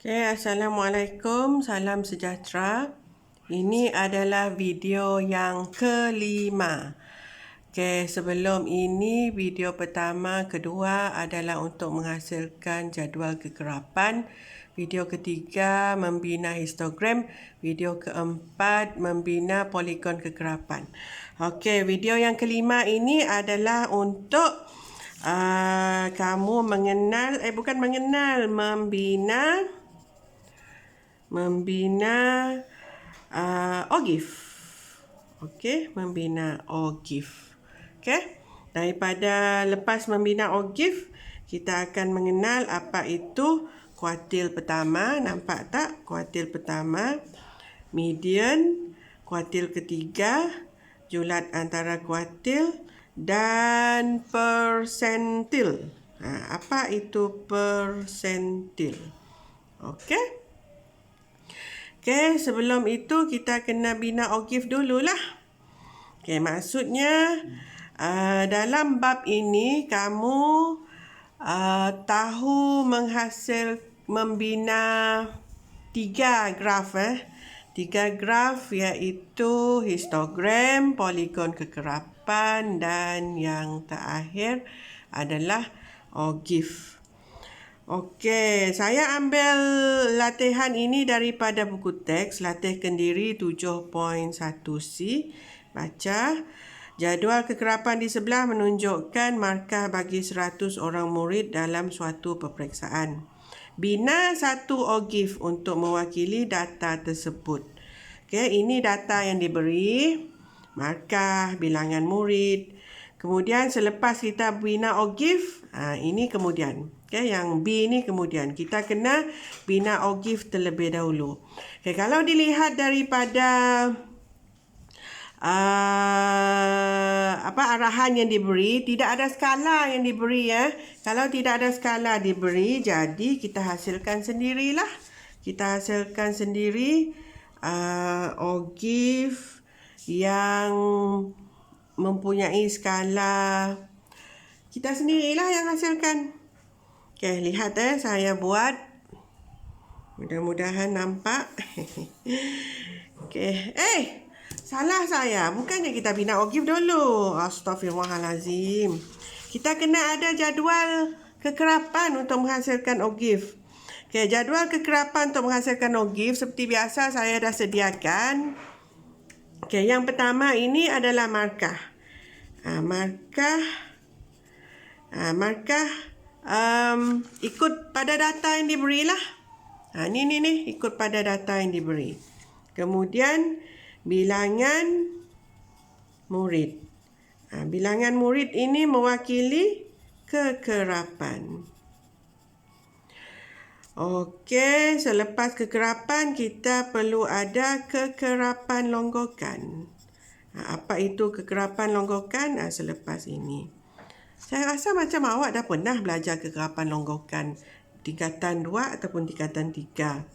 Assalamualaikum, salam sejahtera. Ini adalah video yang kelima. Sebelum ini video pertama, kedua adalah untuk menghasilkan jadual kegerapan. Video ketiga membina histogram. Video keempat membina poligon kegerapan. Video yang kelima ini adalah untuk kamu membina OGIF. Membina OGIF. Daripada lepas membina OGIF, kita akan mengenal apa itu kuartil pertama. Nampak tak? Kuartil pertama, median, kuartil ketiga, julat antara kuartil dan persentil. Apa itu persentil? Sebelum itu kita kena bina OGIF dululah. Maksudnya dalam bab ini kamu tahu membina 3 graf. 3 graf iaitu histogram, poligon kegerapan dan yang terakhir adalah OGIF. Saya ambil latihan ini daripada buku teks Latih Kendiri 7.1C. Baca. Jadual kegerapan di sebelah menunjukkan markah bagi 100 orang murid dalam suatu peperiksaan. Bina satu OGIF untuk mewakili data tersebut. Ini data yang diberi, markah, bilangan murid. Kemudian selepas kita bina OGIF, ini kemudian. Yang B ni kemudian. Kita kena bina OGIF terlebih dahulu. Kalau dilihat daripada arahan yang diberi, tidak ada skala yang diberi. Kalau tidak ada skala diberi, jadi kita hasilkan sendirilah. Kita hasilkan sendiri OGIF yang mempunyai skala. Kita sendirilah yang hasilkan. Lihat saya buat. Mudah-mudahan nampak. Salah saya. Bukannya kita bina OGIF dulu. Astaghfirullahalazim. Kita kena ada jadual kegerapan untuk menghasilkan OGIF. Jadual kegerapan untuk menghasilkan OGIF seperti biasa saya dah sediakan. Yang pertama ini adalah markah. Markah ikut pada data yang diberilah. Ni ikut pada data yang diberi. Kemudian bilangan murid. Bilangan murid ini mewakili kegerapan. Selepas kegerapan kita perlu ada kegerapan longgokan. Apa itu kegerapan longgokan? Selepas ini. Saya rasa macam awak dah pernah belajar kegerapan longgokan tingkatan 2 ataupun tingkatan 3.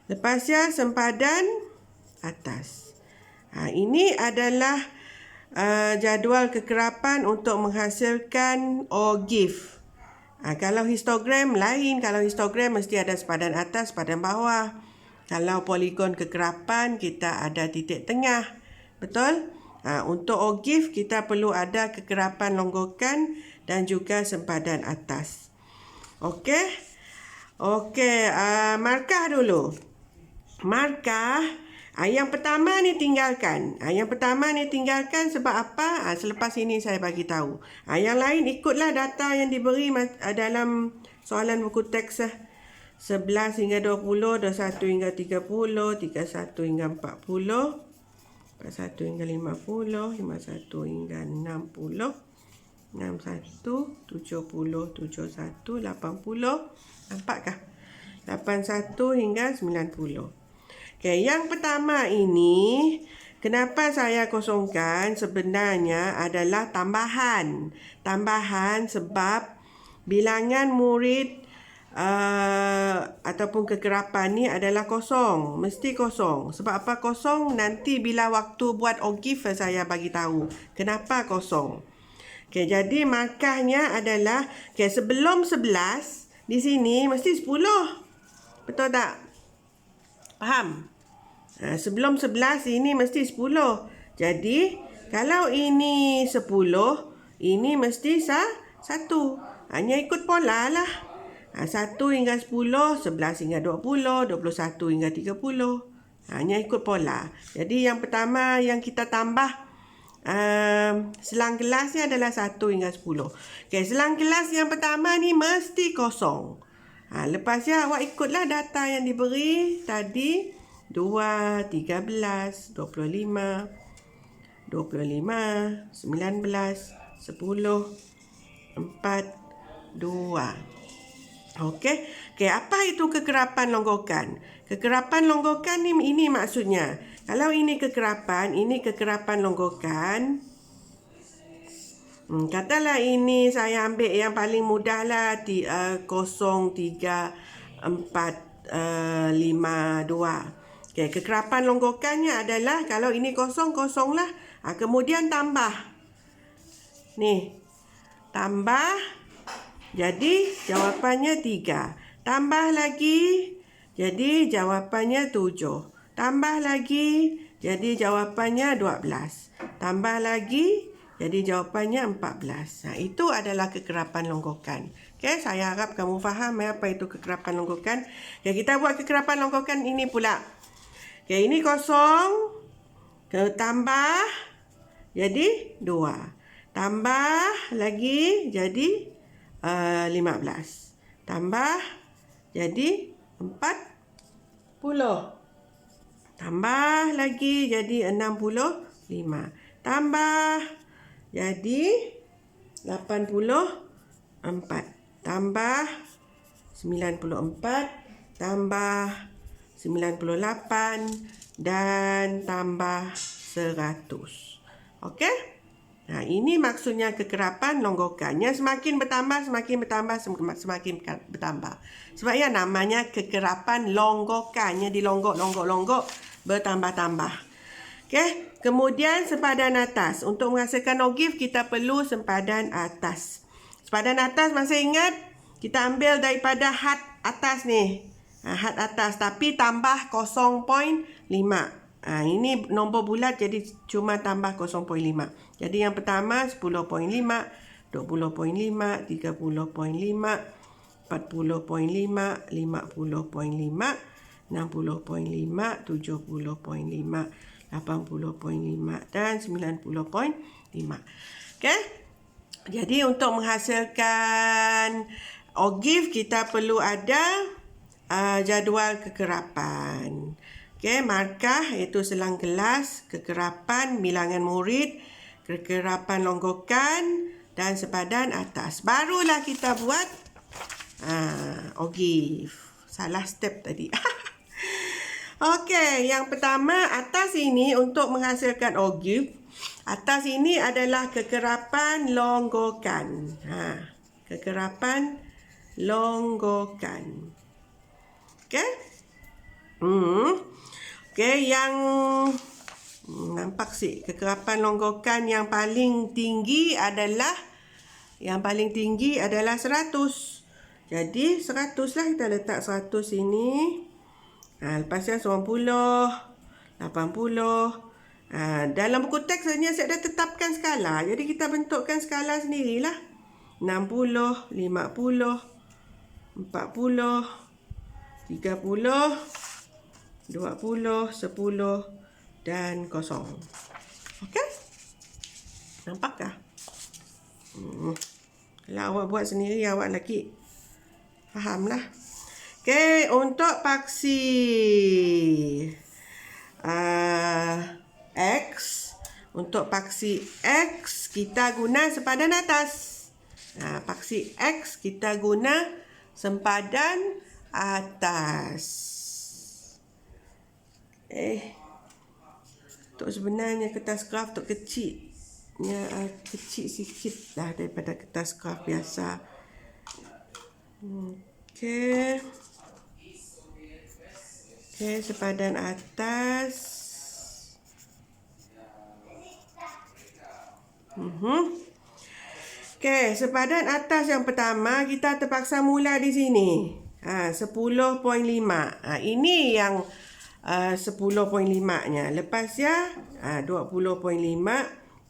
Lepasnya sempadan atas. Ini adalah jadual kegerapan untuk menghasilkan OGIF. Kalau histogram lain. Kalau histogram mesti ada sempadan atas, sempadan bawah. Kalau poligon kegerapan kita ada titik tengah. Betul? Untuk OGIF kita perlu ada kegerapan longgokan dan juga sempadan atas. Markah dulu. Markah. Yang pertama ni tinggalkan. Sebab apa? Selepas ini saya bagi tahu. Yang lain ikutlah data yang diberi dalam soalan buku teks. 11 hingga 20, 21 hingga 30, 31 hingga 40, 41 hingga 50, 51 hingga 60, 61, 70, 71, 80. Nampakkah? 81 hingga 90. Yang pertama ini, kenapa saya kosongkan sebenarnya adalah tambahan. Tambahan sebab bilangan murid ataupun kegerapan ni adalah kosong. Mesti kosong. Sebab apa kosong? Nanti bila waktu buat OGIF saya bagi tahu kenapa kosong. Jadi markahnya adalah sebelum 11 di sini mesti 10. Betul tak? Faham? Sebelum 11 ini mesti 10. Jadi kalau ini 10, ini mesti 1. Hanya ikut pola lah. 1 hingga 10, 11 hingga 20, 21 hingga 30. Hanya ikut pola. Jadi yang pertama yang kita tambah selang gelasnya adalah 1 hingga 10. Okey, selang gelas yang pertama ni mesti kosong. Lepasnya awak ikutlah data yang diberi tadi. 2, 13, 25, 19, 10, 4, 2. Okey, apa itu kekerapan longgokan? Kekerapan longgokan ni ini maksudnya. Kalau ini kekerapan longgokan. Katalah ini saya ambil yang paling mudah lah 0, 3, 4, 5, 2. Okey, kekerapan longgokannya adalah kalau ini kosong, kosong lah. Kemudian tambah. Ni, tambah. Jadi jawapannya 3. Tambah lagi. Jadi jawapannya 7. Tambah lagi. Jadi jawapannya 12. Tambah lagi. Jadi jawapannya 14. Itu adalah kekerapan longgokan. Okey, saya harap kamu faham apa itu kekerapan longgokan. Okey, kita buat kekerapan longgokan ini pula. Okey, ini kosong. Tambah. Jadi 2. Tambah lagi. Jadi 15. Tambah jadi 40. Tambah lagi jadi 65. Tambah jadi 84. Tambah 94. Tambah 98. Dan tambah 100. Okey? Ini maksudnya kekerapan longgokannya semakin bertambah, semakin bertambah. Sebab ya namanya kekerapan longgokannya dilonggok, bertambah-tambah. Okey, kemudian sempadan atas. Untuk menghasilkan ogive kita perlu sempadan atas. Sempadan atas masih ingat? Kita ambil daripada had atas ni. Had atas tapi tambah 0.5. Ini nombor bulat jadi cuma tambah 0.5. Jadi yang pertama 10.5, 20.5, 30.5, 40.5, 50.5, 60.5, 70.5, 80.5 dan 90.5. Okey? Jadi untuk menghasilkan ogive kita perlu ada jadual kekerapan. Okey, markah iaitu selang gelas, kekerapan, bilangan murid, kekerapan longgokan dan sempadan atas. Barulah kita buat ogive. Salah step tadi. Okey, yang pertama atas ini untuk menghasilkan ogive. Atas ini adalah kekerapan longgokan. Kekerapan longgokan. Okey? Okey, yang nampak sih kekerapan longgokan yang paling tinggi adalah 100. Jadi 100 lah, kita letak 100 sini. Lepasnya 90, 80. Dalam buku teks sebenarnya saya dah tetapkan skala. Jadi kita bentukkan skala sendirilah. 60, 50, 40, 30, 20, 10 dan 0. Okey? Nampakkah? Kalau awak buat sendiri, awak lagi fahamlah. Okey, untuk paksi X. Untuk paksi X, kita guna sempadan atas. Paksi X, kita guna sempadan atas. Untuk sebenarnya kertas kraft tu kecil. Kecil sikit lah daripada kertas kraft biasa. Okey. Okey, sempadan atas. Okey, sempadan atas yang pertama kita terpaksa mula di sini. 10.5. Ini yang 10.5-nya. Lepas ya 20.5,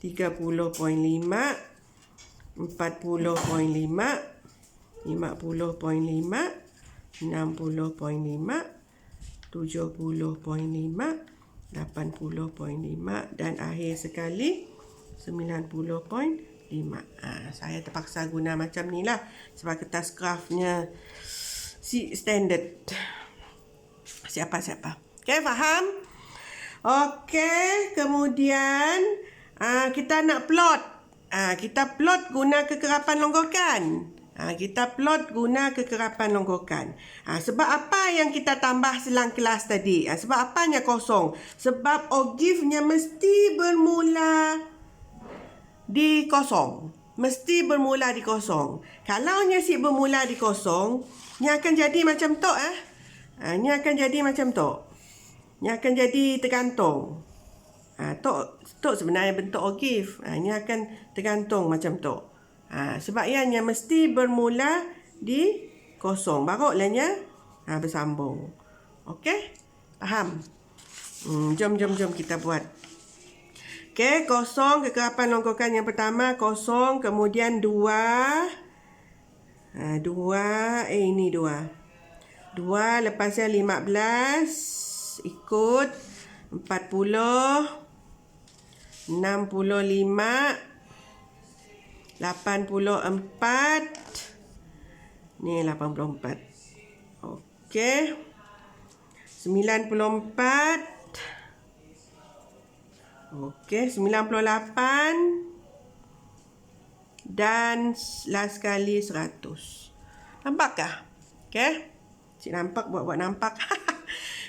30.5, 40.5, 50.5, 60.5, 70.5, 80.5 dan akhir sekali 90.5. Saya terpaksa guna macam ni lah sebab kertas kraftnya standard. Siapa? Okey, faham? Okey, kemudian kita nak plot. Kita plot guna kekerapan longgokan. Sebab apa yang kita tambah selang kelas tadi? Sebab apanya kosong? Sebab ogif-nya mesti bermula di kosong. Kalau nya si bermula di kosong, nya akan jadi macam tu. Nya akan jadi macam tu. Nya akan jadi tergantung. Tok sebenarnya bentuk ogif. Nya akan tergantung macam tu. Sebab ianya mesti bermula di kosong. Barulah nya bersambung. Okey? Faham? Jom kita buat. Okey, kosong kekerapan longgokan yang pertama kosong, kemudian 2. Ini 2. 2 lepasnya 15 ikut 40 65 84 ni 84. Okey. 94. Okey, 98 dan last sekali 100. Nampakkah? Okey. Cik nampak buat nampak.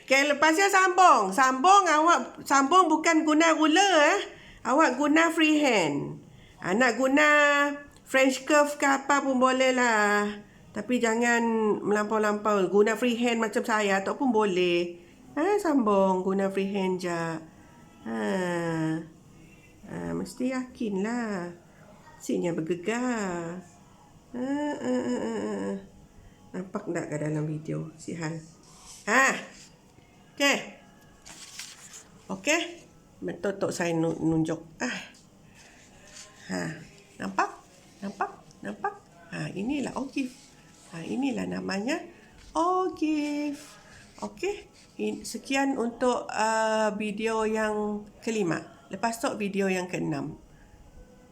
Okey, lepasnya sambung. Awak sambung bukan guna ruler Awak guna freehand. Nak guna French curve ke apa pun boleh lah. Tapi jangan melampau-lampau. Guna freehand macam saya ataupun boleh. Sambung guna freehand je. Mesti yakin lah. Sinya bergegar. Nampak tak ke dalam video? Sihan. Okey. Betul tok saya nunjuk. Nampak? Inilah ogif. Inilah namanya ogif. Okey. Sekian untuk video yang kelima. Lepas tu video yang keenam.